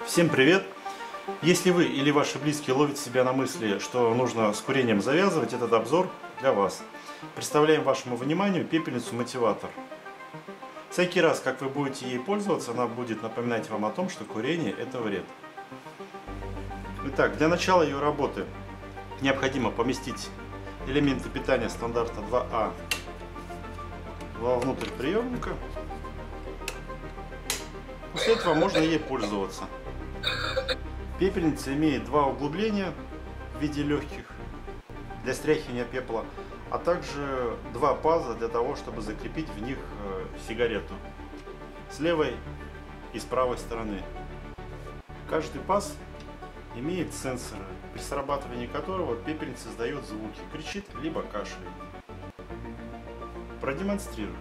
Всем привет! Если вы или ваши близкие ловят себя на мысли, что нужно с курением завязывать, этот обзор для вас. Представляем вашему вниманию пепельницу-мотиватор. Всякий раз, как вы будете ей пользоваться, она будет напоминать вам о том, что курение – это вред. Итак, для начала ее работы необходимо поместить элементы питания стандарта 2А вовнутрь приемника. После этого можно ей пользоваться. Пепельница имеет два углубления в виде легких для стряхивания пепла, а также два паза для того, чтобы закрепить в них сигарету с левой и с правой стороны. Каждый паз имеет сенсор, при срабатывании которого пепельница издает звуки, кричит либо кашляет. Продемонстрирую.